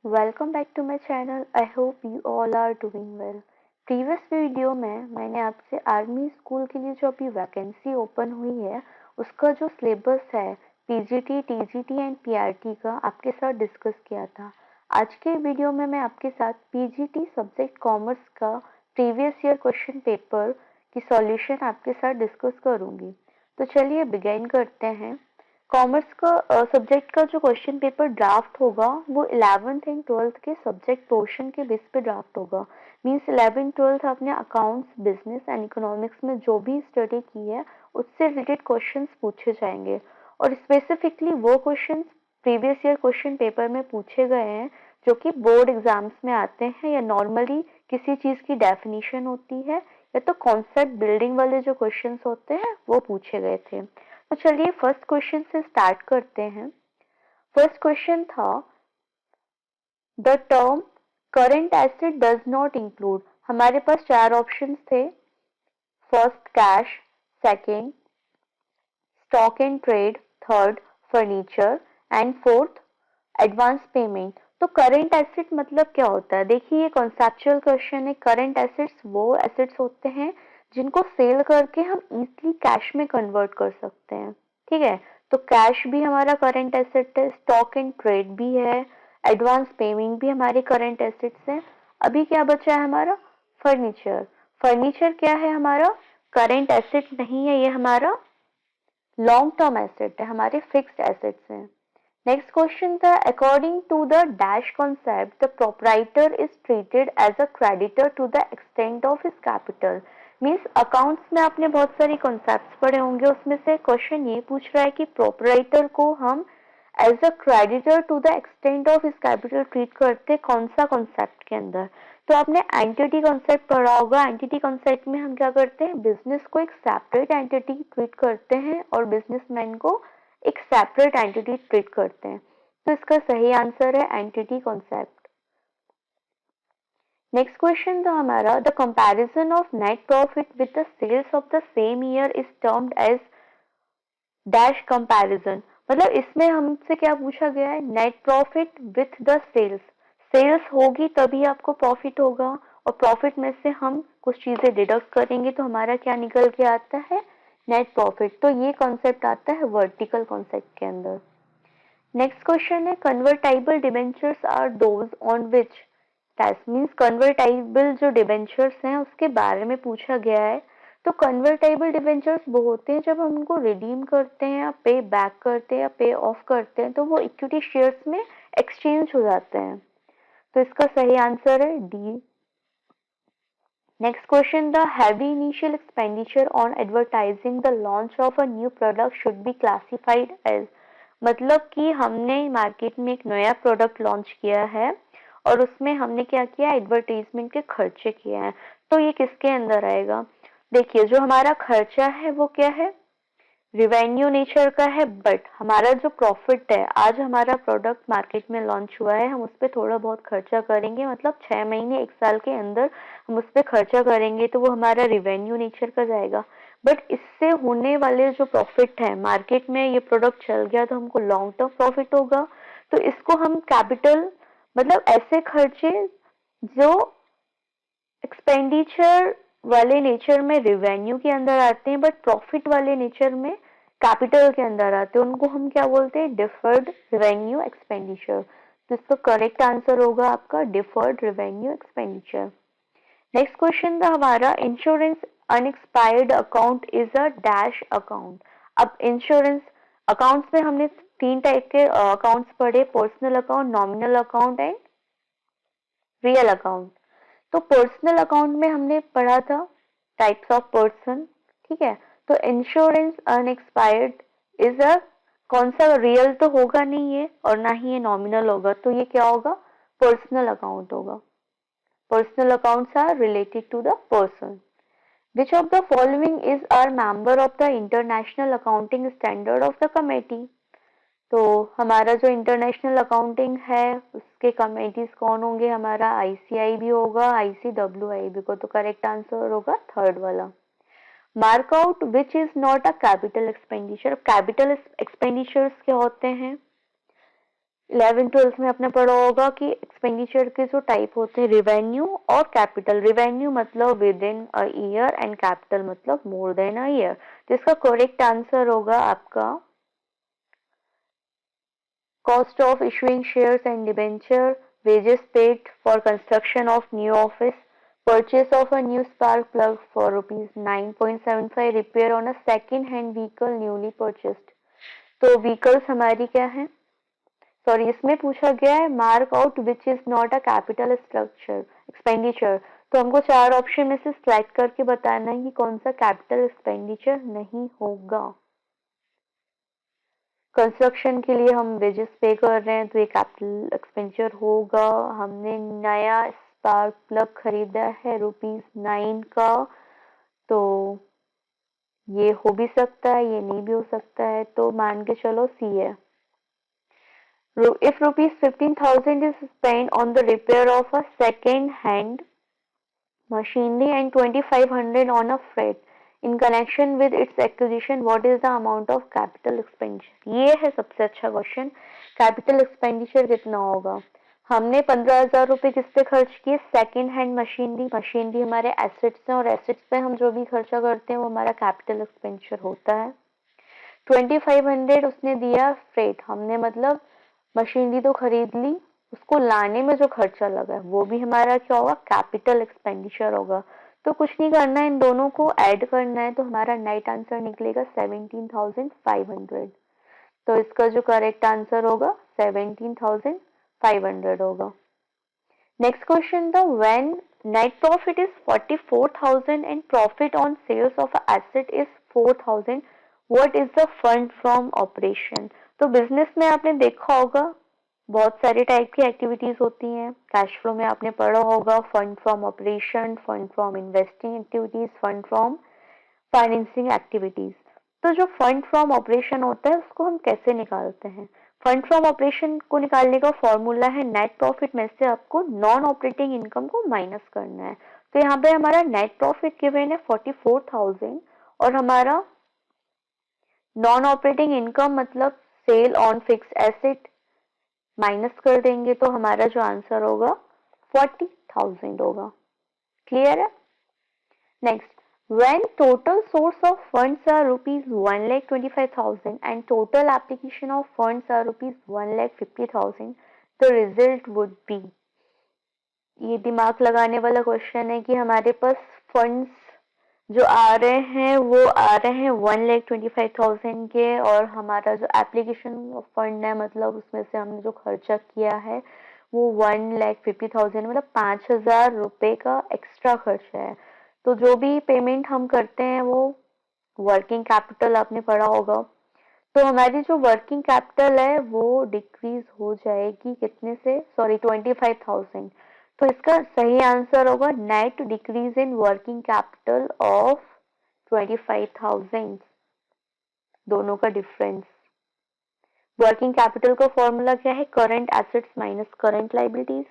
Welcome back to my channel. I hope you all are doing well. Previous video में मैंने आपसे army school के लिए जो अभी वैकेंसी ओपन हुई है उसका जो सिलेबस है पीजीटी, टीजीटी एंड पीआरटी का आपके साथ डिस्कस किया था। आज के वीडियो में मैं आपके साथ पीजीटी सब्जेक्ट कॉमर्स का प्रीवियस ईयर क्वेश्चन पेपर की सॉल्यूशन आपके साथ डिस्कस करूंगी। तो चलिए बिगिन करते हैं। कॉमर्स का सब्जेक्ट का जो क्वेश्चन पेपर ड्राफ्ट होगा वो 11th एंड 12th के सब्जेक्ट पोर्शन के बेस पे ड्राफ्ट होगा। मींस 11th 12th आपने अकाउंट्स, बिजनेस एंड इकोनॉमिक्स में जो भी स्टडी की है उससे रिलेटेड क्वेश्चंस पूछे जाएंगे और स्पेसिफिकली वो questions previous year question paper में पूछे गए हैं जो कि बोर्ड एग्जाम्स में आते हैं या नॉर्मली किसी चीज की डेफिनेशन होती है या तो कॉन्सेप्ट बिल्डिंग वाले जो क्वेश्चंस होते हैं वो पूछे गए थे। तो चलिए फर्स्ट क्वेश्चन से स्टार्ट करते हैं। फर्स्ट क्वेश्चन था the term current asset does not include. हमारे पास चार ऑप्शंस थे। First cash, second stock and trade, third furniture and fourth advance payment. तो करंट एसेट मतलब क्या होता है? देखिए ये कॉन्सेप्चुअल क्वेश्चन है। करंट एसेट्स वो एसेट्स होते हैं जिनको सेल करके हम इजीली कैश में कन्वर्ट कर सकते हैं। ठीक है, तो कैश भी हमारा करंट एसेट है, स्टॉक एंड ट्रेड भी है, एडवांस पेमेंट भी हमारे करंट एसेट्स हैं। अभी क्या बचा है हमारा? फर्नीचर। फर्नीचर क्या है हमारा? करंट एसेट नहीं है, ये हमारा लॉन्ग टर्म एसेट है, हमारे फिक्स्ड एसेट्स हैं। नेक्स्ट क्वेश्चन था according to the dash concept the proprietor is treated as a creditor to the extent of his capital. Means accounts में आपने बहुत सारी कॉन्सेप्ट्स पढ़े होंगे, उसमें से क्वेश्चन ये पूछ रहा है कि प्रोप्राइटर को हम as a creditor to the extent of his capital treat करते कौन सा कॉन्सेप्ट के अंदर? तो आपने एंटिटी कॉन्सेप्ट पढ़ा होगा। एंटिटी कॉन्सेप्ट में हम क्या करते हैं? बिजनेस को एक सेपरेट एंटिटी ट्रीट करते हैं और बिजनेसमैन को एक सेपरेट एंटिटी ट्रीट करते हैं। तो इसका सही आंसर है एंटिटी कॉन्सेप्ट। नेक्स्ट क्वेश्चन था हमारा the comparison of net profit with the sales of the same year is termed as dash comparison. मतलब इसमें हमसे क्या पूछा गया है? Net profit with the sales. Sales होगी तभी आपको प्रॉफिट होगा और प्रॉफिट में से हम कुछ चीजें डिडक्ट करेंगे तो हमारा क्या निकल के आता है? Net profit. तो ये कॉन्सेप्ट आता है वर्टिकल कॉन्सेप्ट के अंदर। नेक्स्ट क्वेश्चन है convertible debentures are those on which dash. Means convertible जो डिबेंचर्स हैं उसके बारे में पूछा गया है। तो कन्वर्टाइबल डिबेंचर्स वो होते हैं जब हम उनको रिडीम करते हैं या पे बैक करते हैं या पे ऑफ करते हैं तो वो इक्विटी शेयर्स में एक्सचेंज हो जाते हैं। तो इसका सही आंसर है D. Next question the heavy initial expenditure on advertising the launch of a new product should be classified as. मतलब कि हमने मार्केट में एक नया प्रोडक्ट लॉन्च किया है और उसमें हमने क्या किया? एडवर्टाइजमेंट के खर्चे किए हैं। तो ये किसके अंदर आएगा? देखिए जो हमारा खर्चा है वो क्या है? रिवेन्यू नेचर का है। बट हमारा जो प्रॉफिट है, आज हमारा प्रोडक्ट मार्केट में लॉन्च हुआ है, हम उस पर थोड़ा बहुत खर्चा करेंगे, मतलब 6 महीने 1 साल के अंदर हम उस पर खर्चा करेंगे तो वो हमारा रिवेन्यू नेचर का जाएगा। बट इससे होने वाले जो प्रॉफिट है, मार्केट में ये प्रोडक्ट चल गया तो हमको लॉन्ग टर्म प्रॉफिट होगा। तो इसको हम कैपिटल, मतलब ऐसे खर्चे जो एक्सपेंडिचर वाले नेचर में रेवेन्यू के अंदर आते हैं बट प्रॉफिट वाले नेचर में कैपिटल के अंदर आते हैं, उनको हम क्या बोलते हैं? Deferred revenue expenditure. तो इसका करेक्ट आंसर होगा आपका deferred revenue expenditure. Next question था हमारा insurance unexpired account is a dash account. अब इंश्योरेंस अकाउंट्स में हमने तीन टाइप के अकाउंट्स पढ़े, personal account, nominal account and real account. तो पर्सनल अकाउंट में हमने पढ़ा था टाइप्स ऑफ पर्सन। ठीक है, तो इंश्योरेंस अनएक्सपायर्ड इज अ कौन सा? रियल तो होगा नहीं ये और ना ही ये नॉमिनल होगा, तो ये क्या होगा? पर्सनल अकाउंट होगा। Personal accounts are related to the person. Which of the following is are member of the international accounting standard of the committee. तो हमारा जो इंटरनेशनल अकाउंटिंग है उसके कमेटीज कौन होंगे? हमारा आईसीआई भी होगा, आईसीडब्ल्यूआई भी को। तो करेक्ट आंसर होगा थर्ड वाला। Mark out which is not a capital expenditure. Capital expenditures क्या होते हैं? 11 ट्वेल्थ में आपने पढ़ा होगा कि एक्सपेंडिचर के जो टाइप होते हैं, रिवेन्यू और कैपिटल। रिवेन्यू मतलब with in a year and capital मतलब मोर देन अ ईयर। तो इसका करेक्ट आंसर होगा आपका cost of issuing shares and debenture, wages paid for construction of new office, purchase of a new spark plug for rupees 9.75, repair on a second hand vehicle newly purchased। तो vehicles हमारी क्या है, sorry इसमें पूछा गया है mark out which is not a capital structure expenditure. तो हमको चार ऑप्शन में से सिलेक्ट करके बताना है कि कौन सा कैपिटल एक्सपेंडिचर नहीं होगा। कंस्ट्रक्शन के लिए हम वेजेस पे कर रहे हैं तो ये कैपिटल एक्सपेंडिचर होगा। हमने नया स्पार्क प्लग खरीदा है ₹9 का, तो ये हो भी सकता है, ये नहीं भी हो सकता है, तो मान के चलो सी है। If rupees 15,000 is spent on the repair of a second hand machinery and 2,500 on a freight in connection with its acquisition, what is the amount of capital expenditure? ये है सबसे अच्छा क्वेश्चन। कैपिटल एक्सपेंडिचर कितना होगा? हमने 15,000 रुपए किस पे खर्च किए? Second hand machinery. मशीनरी हमारे एसेट्स हैं और एसेट्स पे हम जो भी खर्चा करते हैं वो हमारा कैपिटल एक्सपेंडिचर होता है। 2,500 उसने दिया फ्रेट, हमने मतलब मशीनरी तो खरीद ली, उसको लाने में जो खर्चा लगा है वो भी हमारा क्या होगा? कैपिटल एक्सपेंडिचर होगा। तो कुछ नहीं करना है, इन दोनों को ऐड करना है, तो हमारा नेट आंसर निकलेगा 17,500। तो इसका जो करेक्ट आंसर होगा 17,500 होगा। नेक्स्ट क्वेश्चन था when net profit is 44,000 and profit on sales of asset is 4,000, what is the fund from operation? तो बिजनेस में आपने देखा होगा बहुत सारे टाइप की एक्टिविटीज होती हैं। कैश फ्लो में आपने पढ़ा होगा fund from operation, fund from investing activities, fund from financing activities. तो जो फंड फ्रॉम ऑपरेशन होता है उसको हम कैसे निकालते हैं? फंड फ्रॉम ऑपरेशन को निकालने का फॉर्मूला है नेट प्रॉफिट में से आपको नॉन ऑपरेटिंग इनकम को माइनस करना है। तो यहाँ पे हमारा नेट प्रॉफिट गिवन है 44,000 और हमारा नॉन ऑपरेटिंग इनकम मतलब sale on fix asset minus कर देंगे तो हमारा जो आंसर होगा 40,000 होगा। क्लियर है? Next, when total source of funds are rupees 1,25,000 and total application of funds are rupees 1,50,000, the result would be। ये दिमाग लगाने वाला क्वेश्चन है कि हमारे पास फंड्स जो आ रहे हैं वो आ रहे हैं 1,25,000 के और हमारा जो एप्लीकेशन फंड है मतलब उसमें से हमने जो खर्चा किया है वो 1,50,000 मतलब 5,000 रुपए का एक्स्ट्रा खर्चा है। तो जो भी पेमेंट हम करते हैं वो वर्किंग कैपिटल आपने पढ़ा होगा। तो हमारी जो वर्किंग कैपिटल है वो डिक्रीज हो जाएगी कितने से? सॉरी 25,000। तो इसका सही आंसर होगा net decrease in working capital of 25,000। दोनों का डिफरेंस। वर्किंग कैपिटल का फॉर्मूला क्या है? Current assets minus current liabilities.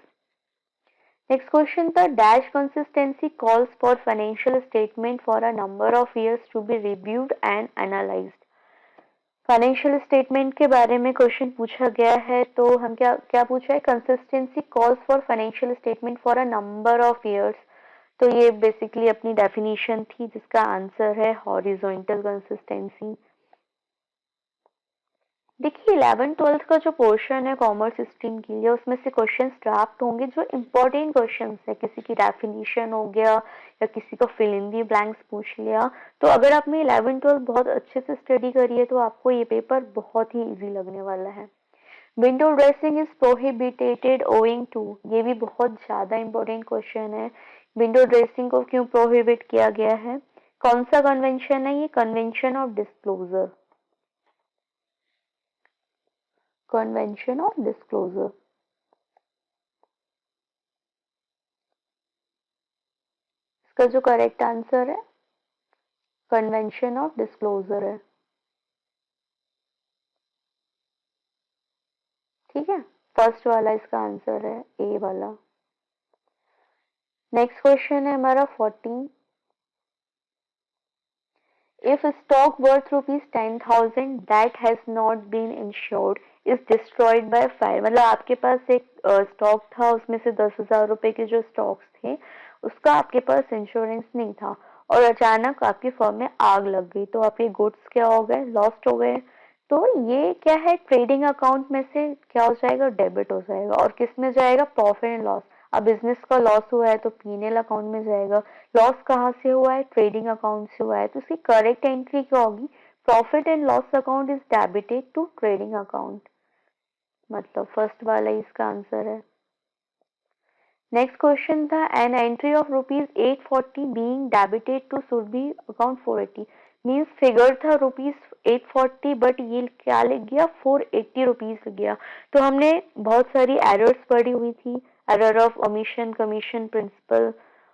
Next question था dash consistency calls for financial statement for a number of years to be reviewed and analysed. Financial statement के बारे में क्वेश्चन पूछा गया है, तो हम क्या क्या पूछा है? Consistency calls for financial statement for a number of years. तो ये बेसिकली अपनी डेफिनेशन थी जिसका आंसर है हॉरिजॉन्टल कंसिस्टेंसी। देखिए 11th-12th का जो पोर्शन है कॉमर्स स्ट्रीम के लिए उसमें से क्वेश्चंस ड्राफ्ट होंगे जो इम्पोर्टेंट क्वेश्चंस है, किसी की डेफिनेशन हो गया या किसी को फिल इन दी ब्लैंक्स पूछ लिया। तो अगर आपने 11th-12th बहुत अच्छे से स्टडी करी है तो आपको ये पेपर बहुत ही इजी लगने वाला है। Window dressing is prohibited owing to, ये भी बहुत ज्यादा इम्पोर्टेंट क्वेश्चन है। विंडो ड्रेसिंग को क्यों प्रोहिबिट किया गया है? कौन सा कन्वेंशन है ये? Convention of disclosure. Convention of disclosure. इसका जो करेक्ट आंसर है कन्वेंशन ऑफ डिस्क्लोजर है। ठीक है, फर्स्ट वाला इसका आंसर है ए वाला। नेक्स्ट क्वेश्चन है हमारा 14। If stock worth rupees 10,000 that has not been insured is destroyed by fire. मतलब आपके पास एक स्टॉक था, उसमें से 10,000 रुपए के जो स्टॉक्स थे उसका आपके पास इंश्योरेंस नहीं था और अचानक आपकी फर्म में आग लग गई, तो आपके गुड्स क्या हो गए, लॉस्ट हो गए। तो ये क्या है, ट्रेडिंग अकाउंट में से क्या हो जाएगा, डेबिट हो जाएगा। और किस में जाएगा, प्रॉफिट एंड लॉस। अब बिजनेस का लॉस हुआ है तो P&L अकाउंट में जाएगा। लॉस कहाँ से हुआ है, ट्रेडिंग अकाउंट से हुआ है, तो इसकी करेक्ट एंट्री क्या होगी, profit and loss account is debited to trading account. मतलब फर्स्ट वाला ही इसका आंसर है। नेक्स्ट क्वेश्चन था, an entry of ₹840 being debited to Surabhi account 480। Means figure था ₹840 बट ये क्या लिख गया, 480 रुपीज लिख गया। तो हमने बहुत सारी एरर्स पढ़ी हुई थी, error of omission, commission, principle.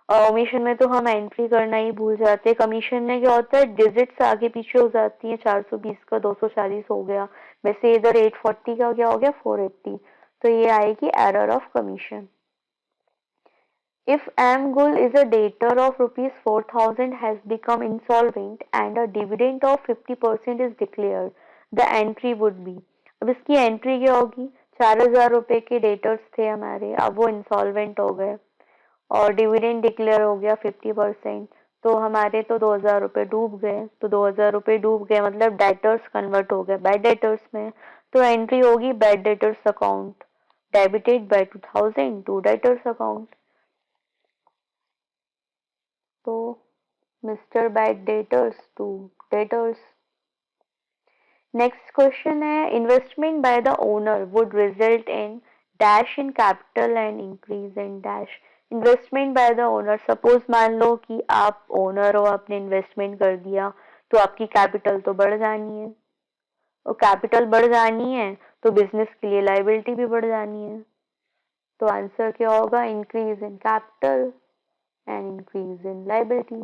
Omission में तो हम एंट्री करना ही भूल जाते हैं। कमीशन में क्या होता है, डिजिट्स आगे पीछे हो जाती हैं, 420 का 240 हो गया, वैसे इधर 840 का क्या हो गया, 480। तो ये आएगी error of commission. If AMGUL is a debtor of ₹4,000 has become insolvent and a dividend of 50% is declared, the entry would be। अब इसकी एंट्री क्या होगी, 4,000 रुपए के डेटर्स थे हमारे, अब वो इंसॉल्वेंट हो गए और डिविडेंड डिक्लेयर हो गया 50%, तो हमारे तो 2,000 रुपए डूब गए। तो 2,000 रुपए डूब गए मतलब डेटर्स कन्वर्ट हो गए बैड डेटर्स में। तो एंट्री होगी bad debtors account, debited by 2,000 to debtors account. तो mister bad debtors to debtors. Next question है, investment by the owner would result in dash in capital and increase in dash. Investment by the owner, suppose मान लो कि आप owner हो, आपने investment कर दिया तो आपकी कैपिटल तो बढ़ जानी है, और कैपिटल बढ़ जानी है तो बिजनेस के लिए लाइबिलिटी भी बढ़ जानी है। तो आंसर क्या होगा, increase in capital and increase in liability.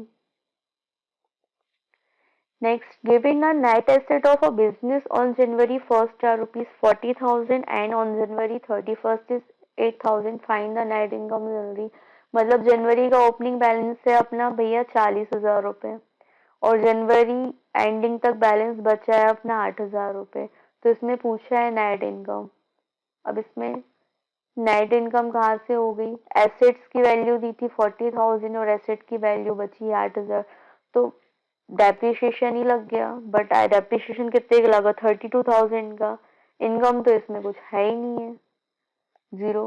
Next, giving a net asset of a business on January 1st are ₹40,000 and on January 31st is 8,000. Find the net income जनवरी। मतलब जनवरी का ओपनिंग बैलेंस है अपना भैया 40,000 रुपए और जनवरी ending तक balance बचा है अपना 8,000 रुपए। तो इसमें पूछा है नेट इनकम। अब इसमें नेट इनकम कहाँ से हो गई, एसेट्स की वैल्यू दी थी 40,000 और एसेट की वैल्यू बची 8,000, तो डेप्रिसिएशन ही लग गया। बट डेप्रिसिएशन कितने का लगा, 32,000 का। इनकम तो इसमें कुछ है ही नहीं है, zero.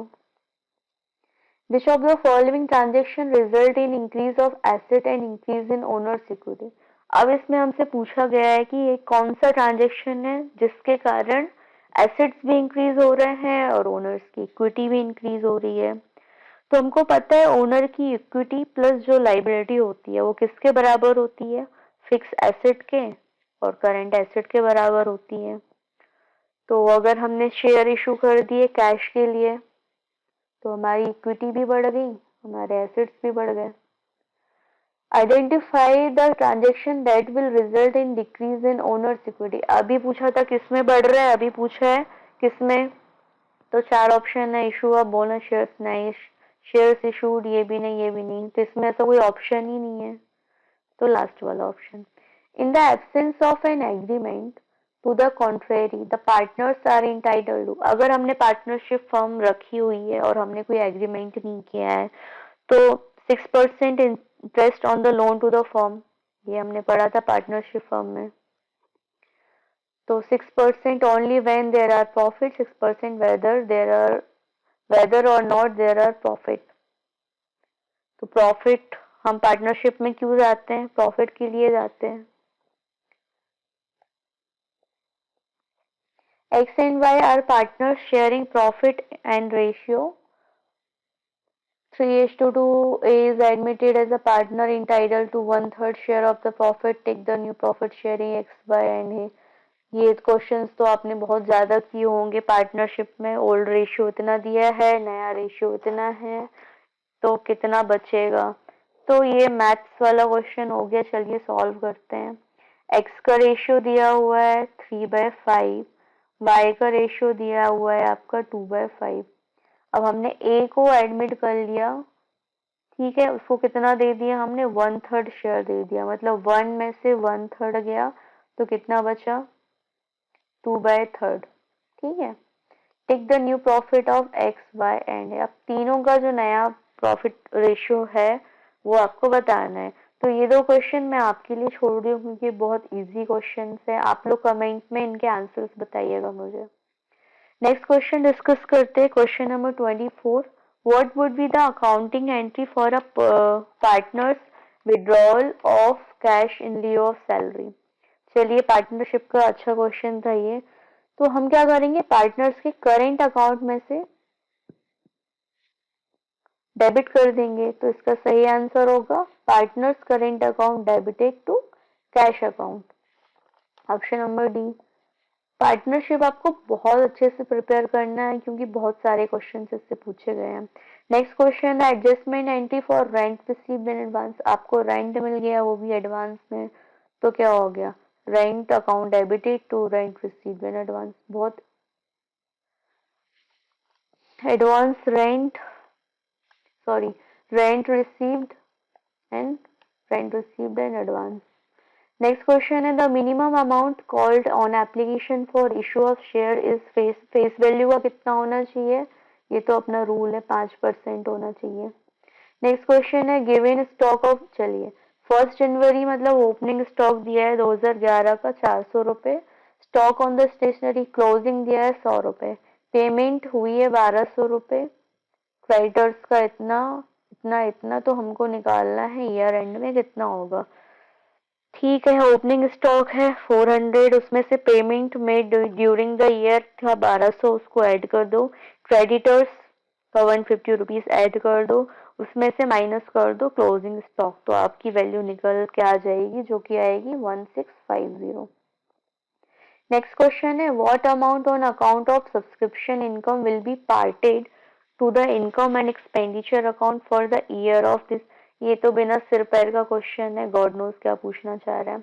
Which of the following transaction result in increase of asset and increase in owners equity. अब इसमें हमसे पूछा गया है कि ये कौन सा ट्रांजेक्शन है जिसके कारण एसेट्स भी इंक्रीज हो रहे हैं और ओनर्स की इक्विटी भी इंक्रीज हो रही है। तो हमको पता है ओनर की इक्विटी प्लस जो लाइबिलिटी होती है वो किसके बराबर होती है, फिक्स एसेट के और करंट एसेट के बराबर होती है। तो अगर हमने शेयर इशू कर दिए कैश के लिए तो हमारी इक्विटी भी बढ़ गई, हमारे एसेट्स भी बढ़ गए। Identify the transaction that will result in decrease in owners equity. अभी पूछा था किसमें बढ़ रहा है, अभी पूछा है किसमें, तो 4 ऑप्शन है, इशू ऑफ बोनस शेयर्स नहीं, शेयर्स इशूड ये भी नहीं, ये भी नहीं, तो इसमें ऐसा कोई ऑप्शन ही नहीं है, तो लास्ट वाला option. In the absence of an agreement to the contrary the partners are entitled to. अगर हमने पार्टनरशिप फर्म रखी हुई है और हमने कोई एग्रीमेंट नहीं किया है तो 6% interest on the loan to the firm, ये हमने पढ़ा था पार्टनरशिप फर्म में। तो 6% only when there are profit, 6% whether or not there are profit। तो प्रॉफिट हम पार्टनरशिप में क्यों जाते हैं, प्रॉफिट के लिए जाते हैं। X and Y are partners sharing profit and ratio 3:2 is admitted as a partner entitled to 1/3 share of the profit. Take the new profit sharing X, Y and A। ये questions तो आपने बहुत ज्यादा किए होंगे पार्टनरशिप में। Old ratio इतना दिया है, नया रेशियो इतना है, तो कितना बचेगा। तो ये मैथ्स वाला क्वेश्चन हो गया, चलिए सॉल्व करते हैं। एक्स का रेशियो दिया हुआ है 3/5, वाई का रेशियो दिया हुआ है आपका 2/5। अब हमने ए को एडमिट कर लिया, ठीक है, उसको कितना दे दिया हमने, 1/3 शेयर दे दिया, मतलब 1 में से 1/3 गया तो कितना बचा, 2/3। ठीक है। Take the new profit of X Y and. अब तीनों का जो नया प्रॉफिट रेशियो है वो आपको बताना है। तो ये दो क्वेश्चन मैं आपके लिए छोड़ रही हूँ क्योंकि बहुत इजी क्वेश्चन है। आप लोग कमेंट में इनके आंसर्स बताइएगा मुझे। नेक्स्ट क्वेश्चन डिस्कस करते हैं। Question number 24, what would be the accounting entry for a partners withdrawal of cash in लिeu of salary. चलिए, पार्टनरशिप का अच्छा क्वेश्चन था ये। तो हम क्या करेंगे, पार्टनर्स के करेंट अकाउंट में से डेबिट कर देंगे। तो इसका सही आंसर होगा partners current account debited to cash account, option number D. Partnership आपको बहुत अच्छे से प्रिपेयर करना है क्योंकि बहुत सारे क्वेश्चन इससे पूछे गए हैं। नेक्स्ट क्वेश्चन है adjustment entry for rent received in advance. आपको रेंट मिल गया, वो भी एडवांस में, तो क्या हो गया, rent account debited to rent received in advance. बहुत advance rent, sorry, rent received and rent received in advance. Next question है the minimum amount called on application for issue of share is face value का कितना होना चाहिए। ये तो अपना rule है, 5% होना चाहिए। नेक्स्ट क्वेश्चन है गिवन स्टॉक ऑफ। चलिए, 1 जनवरी मतलब ओपनिंग स्टॉक दिया है 2011 का 400 रुपए। Stock on the stationery closing दिया है 100 रुपए। पेमेंट हुई है 1200 रुपए। क्रेडिटर्स का इतना इतना इतना, तो हमको निकालना है ईयर एंड में कितना होगा। ठीक है, ओपनिंग स्टॉक है 400, उसमें से payment made during the year था 1200, उसको ऐड कर दो। क्रेडिटर्स का 150 रुपीज ऐड कर दो, उसमें से माइनस कर दो क्लोजिंग स्टॉक, तो आपकी वैल्यू निकल के आ जाएगी जो कि आएगी 1650। नेक्स्ट क्वेश्चन है what amount on account of subscription income will be parted to the income and expenditure account for the year of this. ये तो बिना सिर पैर का क्वेश्चन है, गॉड नोस क्या पूछना चाह रहा है।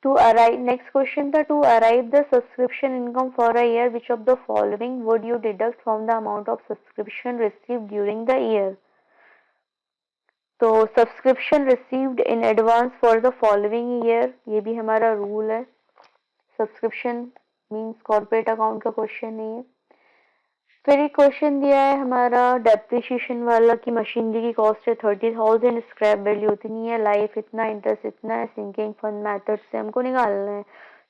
टू अराइव, नेक्स्ट क्वेश्चन था to arrive the subscription income for a year which of the following would you deduct from the amount of subscription received during the year. तो subscription received in advance for the following year, ये भी हमारा rule है। Subscription means corporate account का question नहीं है। फिर एक क्वेश्चन दिया है हमारा डेप्रिसिएशन वाला कि मशीनरी की कॉस्ट है 30,000, स्क्रैप वैल्यू इतनी है, लाइफ इतना, इंटरेस्ट इतना है, सिंकिंग फंड मेथड से हमको निकालना है।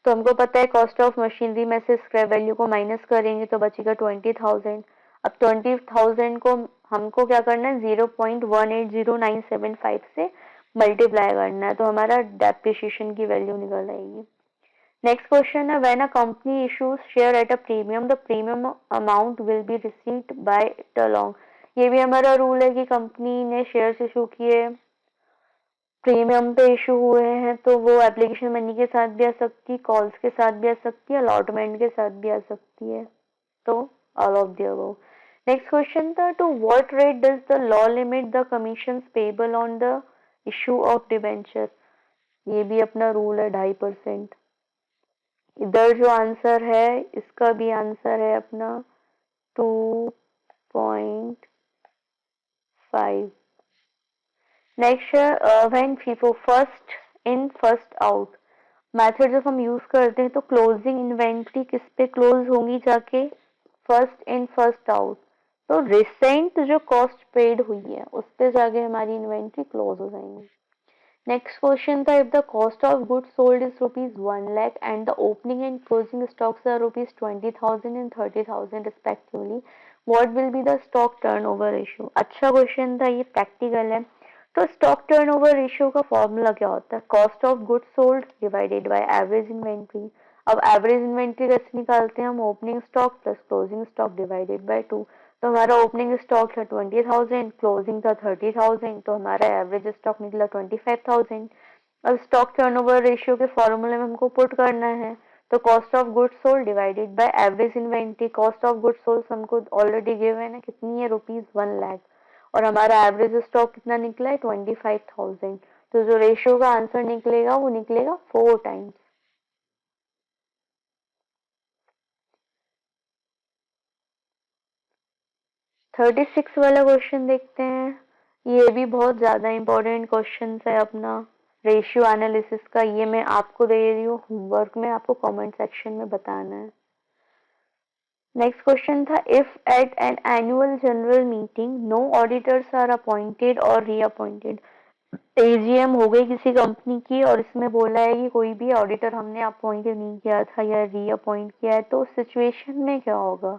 तो हमको पता है कॉस्ट ऑफ मशीनरी में से स्क्रैप वैल्यू को माइनस करेंगे तो बचेगा 20,000। अब 20,000 को हमको क्या करना है, 0.180975 से मल्टीप्लाई करना है, तो हमारा डेप्रिसिएशन की वैल्यू निकल आएगी। नेक्स्ट क्वेश्चन है when a company issues share at a premium the premium amount will be received by it along. ये भी हमारा रूल है कि कंपनी ने शेयर्स इशू किए, प्रीमियम पे इशू हुए हैं, तो वो एप्लीकेशन मनी के साथ भी आ सकती है, कॉल्स के साथ भी आ सकती है, अलॉटमेंट के साथ भी आ सकती है। तो all of the above. Next question था to what rate does the law limit the commissions payable on the issue of debenture. ये भी अपना रूल है 2.5%। इधर जो आंसर है इसका भी आंसर है अपना 2.5। Next when FIFO first in first out method जब हम यूज करते हैं तो क्लोजिंग इन्वेंट्री किस पे क्लोज होंगी जाके, फर्स्ट इन फर्स्ट आउट। तो रिसेंट जो कॉस्ट पेड हुई है उस पे जाके हमारी इन्वेंट्री क्लोज हो जाएंगी। नेक्स्ट क्वेश्चन था if the cost of goods sold is ₹1 lakh and the opening and closing stocks are ₹20,000 and 30,000 respectively, what will be the stock turnover ratio. अच्छा क्वेश्चन था, ये प्रैक्टिकल है। तो स्टॉक टर्नओवर रेशियो का formula क्या होता है, cost of goods sold divided by average inventory. अब एवरेज इन्वेंट्री कैसे निकालते हैं हम, opening stock plus closing stock divided by 2। तो हमारा ओपनिंग स्टॉक था 20,000, क्लोजिंग था 30,000, तो हमारा एवरेज स्टॉक निकला 25,000। अब स्टॉक टर्नओवर रेशियो के फॉर्मूले में हमको पुट करना है, तो cost of goods sold divided by average inventory. Cost of goods sold हमको ऑलरेडी गिवन है कितनी है, ₹1 lakh, और हमारा एवरेज स्टॉक कितना निकला है 25,000। तो जो रेशियो का आंसर निकलेगा वो निकलेगा 4 टाइम्स। थर्टी सिक्स वाला क्वेश्चन देखते हैं। ये भी बहुत ज्यादा इंपॉर्टेंट क्वेश्चन है अपना रेशियो एनालिसिस का। ये मैं आपको दे रही हूँ होमवर्क में, आपको कमेंट सेक्शन में बताना है। नेक्स्ट क्वेश्चन था, if at an annual general meeting no auditors are appointed और रीअपॉइंटेड, एजीएम हो गई किसी कंपनी की और इसमें बोला है कि कोई भी ऑडिटर हमने अपॉइंटेड नहीं किया था या रीअपॉइंट किया है, तो उस सिचुएशन में क्या होगा?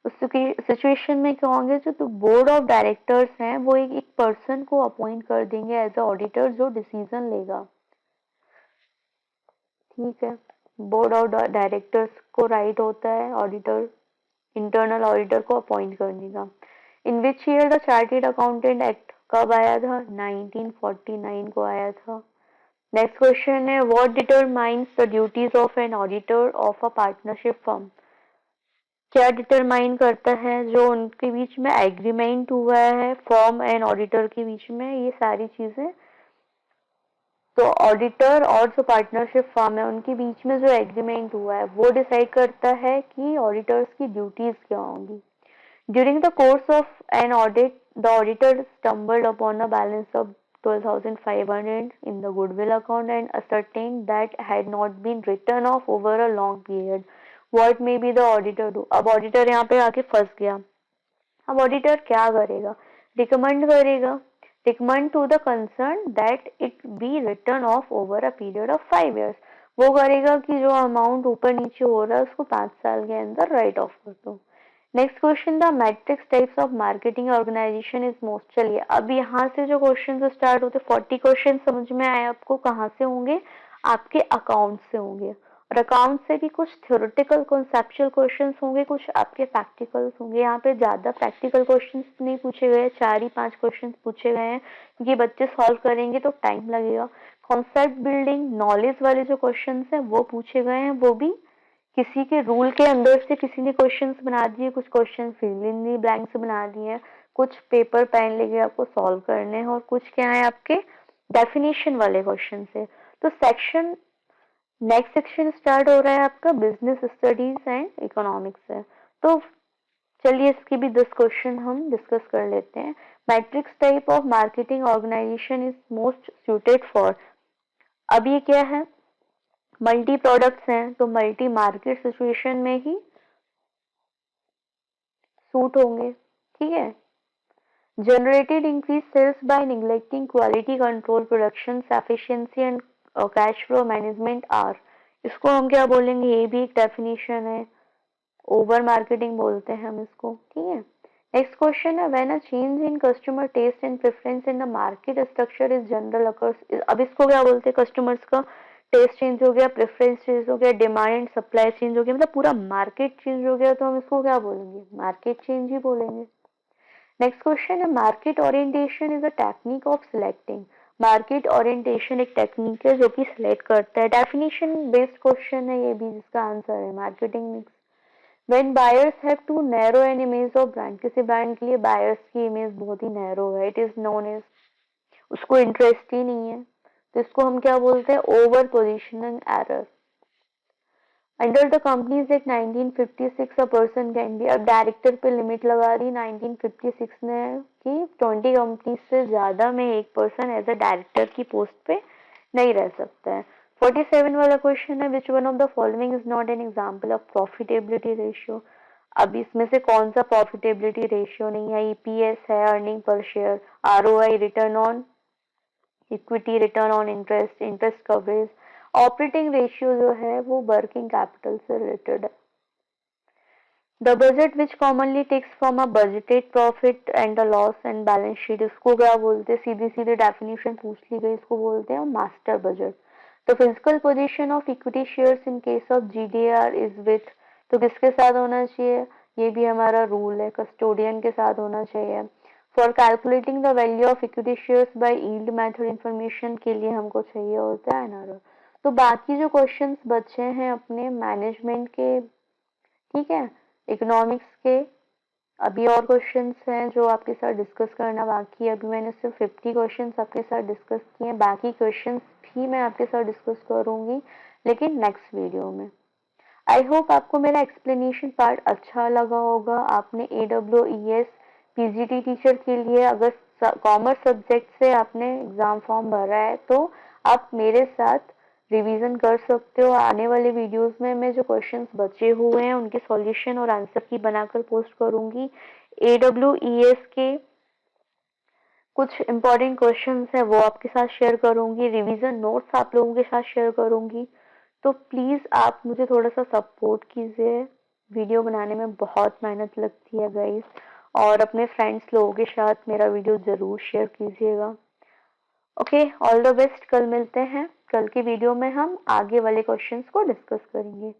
उस सिचुएशन में क्या होंगे, जो तो बोर्ड ऑफ डायरेक्टर्स हैं वो एक पर्सन को अपॉइंट कर देंगे एज अ ऑडिटर जो डिसीजन लेगा। ठीक है, बोर्ड ऑफ डायरेक्टर्स को राइट होता है ऑडिटर, इंटरनल ऑडिटर को अपॉइंट करने का। In which year the chartered accountant act कब आया था? 1949 को आया था। नेक्स्ट क्वेश्चन है, what determines the duties of an auditor of a partnership firm? क्या डिटरमाइन करता है जो उनके बीच में एग्रीमेंट हुआ है फर्म एंड ऑडिटर के बीच में, ये सारी चीजें। तो ऑडिटर और जो पार्टनरशिप फर्म है उनके बीच में जो एग्रीमेंट हुआ है वो डिसाइड करता है कि ऑडिटर्स की ड्यूटीज क्या होंगी। During the course of an audit the auditor stumbled upon a balance of 12,500 in the goodwill account and ascertained that had not been written off over a long period. What may be the auditor do? अब auditor यहाँ पे आके फंस गया। अब auditor क्या करेगा? Recommend करेगा, recommend to the concern that it be written off over a period of 5 years। वो करेगा कि जो अमाउंट ऊपर नीचे हो रहा है उसको 5 साल के अंदर राइट ऑफ कर दो। Next question, the matrix types of marketing organisation is most. चलिए अब यहाँ से जो क्वेश्चन स्टार्ट होते, 40 क्वेश्चन समझ में आए आपको? कहाँ से होंगे? आपके अकाउंट से होंगे, और अकाउंट से भी कुछ थ्योरेटिकल कॉन्सेप्चुअल क्वेश्चंस होंगे, कुछ आपके प्रैक्टिकल्स होंगे। यहाँ पे ज्यादा प्रैक्टिकल क्वेश्चंस नहीं पूछे गए, 4 ही 5 क्वेश्चंस पूछे गए हैं क्योंकि बच्चे सॉल्व करेंगे तो टाइम लगेगा। कॉन्सेप्ट बिल्डिंग नॉलेज वाले जो क्वेश्चंस हैं वो पूछे गए हैं, वो भी किसी के रूल के अंदर से किसी ने क्वेश्चंस बना दिए, कुछ question fill in the blank से बना दिए हैं, कुछ पेपर पेन लेके आपको सॉल्व करने हैं, और कुछ क्या है आपके डेफिनेशन वाले क्वेश्चन से। तो सेक्शन नेक्स्ट सेक्शन स्टार्ट हो रहा है आपका बिजनेस स्टडीज एंड इकोनॉमिक्स से। तो चलिए इसके भी 10 क्वेश्चन हम डिस्कस कर लेते हैं। Matrix type of marketing organisation is most suited for. अब ये क्या है? मल्टी प्रोडक्ट्स हैं तो मल्टी मार्केट सिचुएशन में ही सूट होंगे। ठीक है, generated increase sales by neglecting quality control, production efficiency and cash flow management are. इसको हम क्या बोलेंगे? ये भी एक डेफिनेशन है, ओवर मार्केटिंग बोलते हैं हम इसको। ठीक है, नेक्स्ट क्वेश्चन है, when a change in customer taste and preference in the market structure is general occurs. अब इसको क्या बोलते हैं? कस्टमर्स का टेस्ट चेंज हो गया, प्रेफरेंस चेंज हो गया, डिमांड एंड सप्लाई चेंज हो गया, मतलब पूरा मार्केट चेंज हो गया, तो हम इसको क्या बोलेंगे? मार्केट चेंज ही बोलेंगे। नेक्स्ट क्वेश्चन है, market orientation is a technique of selecting. Market orientation एक टेक्निक है जो कि सिलेक्ट करता है। डेफिनेशन बेस्ड क्वेश्चन है ये भी, जिसका आंसर है marketing mix. When buyers have too narrow an image of brand, किसी ब्रांड के लिए बायर्स की इमेज बहुत ही नैरो है, इट इज नोन एज, उसको इंटरेस्ट ही नहीं है, तो इसको हम क्या बोलते हैं? Over positioning error. Under the companies act 1956 a person can be. अब डायरेक्टर पे लिमिट लगा दी 1956 ने कि 20 कंपनीज से ज्यादा में एक पर्सन एज अ डायरेक्टर की पोस्ट पे नहीं रह सकता है। 47 वाला क्वेश्चन है, which one of the following is not an example of profitability ratio. अब इसमें से कौन सा प्रॉफिटेबिलिटी रेशियो नहीं है? ईपीएस है, earning per share, ROI, return on equity, return on interest, interest coverage. Operating ratio जो है वो वर्किंग कैपिटल से रिलेटेड है। The budget which commonly takes from a budgeted profit and the loss and balance sheet, इसको क्या बोलते हैं? सीधी सीधी definition पूछ ली गई, इसको बोलते हैं master budget. The physical position of equity shares in case of GDR is with, तो किसके साथ होना चाहिए? ये भी हमारा रूल है, कस्टोडियन के साथ होना चाहिए। For calculating the value of equity shares by yield method information के लिए हमको चाहिए होता है एनआरओ। तो बाकी जो क्वेश्चंस बचे हैं अपने मैनेजमेंट के, ठीक है, इकोनॉमिक्स के, अभी और क्वेश्चंस हैं जो आपके साथ डिस्कस करना बाकी है। अभी मैंने सिर्फ 50 क्वेश्चंस आपके साथ डिस्कस किए हैं, बाकी क्वेश्चंस भी मैं आपके साथ डिस्कस करूंगी लेकिन नेक्स्ट वीडियो में। आई होप आपको मेरा एक्सप्लेनेशन पार्ट अच्छा लगा होगा। आपने AWES पीजीटी टीचर के लिए अगर कॉमर्स सब्जेक्ट से आपने एग्जाम फॉर्म भरा है तो आप मेरे साथ रिवीजन कर सकते हो। आने वाले वीडियोस में मैं जो क्वेश्चंस बचे हुए हैं उनके सॉल्यूशन और आंसर की बनाकर पोस्ट करूंगी। AWES के कुछ इंपॉर्टेंट क्वेश्चंस है वो आपके साथ शेयर करूंगी, रिवीजन नोट्स आप लोगों के साथ शेयर करूंगी। तो प्लीज आप मुझे थोड़ा सा सपोर्ट कीजिए। वीडियो बनाने में बहुत मेहनत लगती है गाइस, और अपने फ्रेंड्स लोगों के साथ मेरा वीडियो जरूर शेयर कीजिएगा। Okay, all the best. कल मिलते हैं। कल की वीडियो में हम आगे वाले क्वेश्चंस को डिस्कस करेंगे।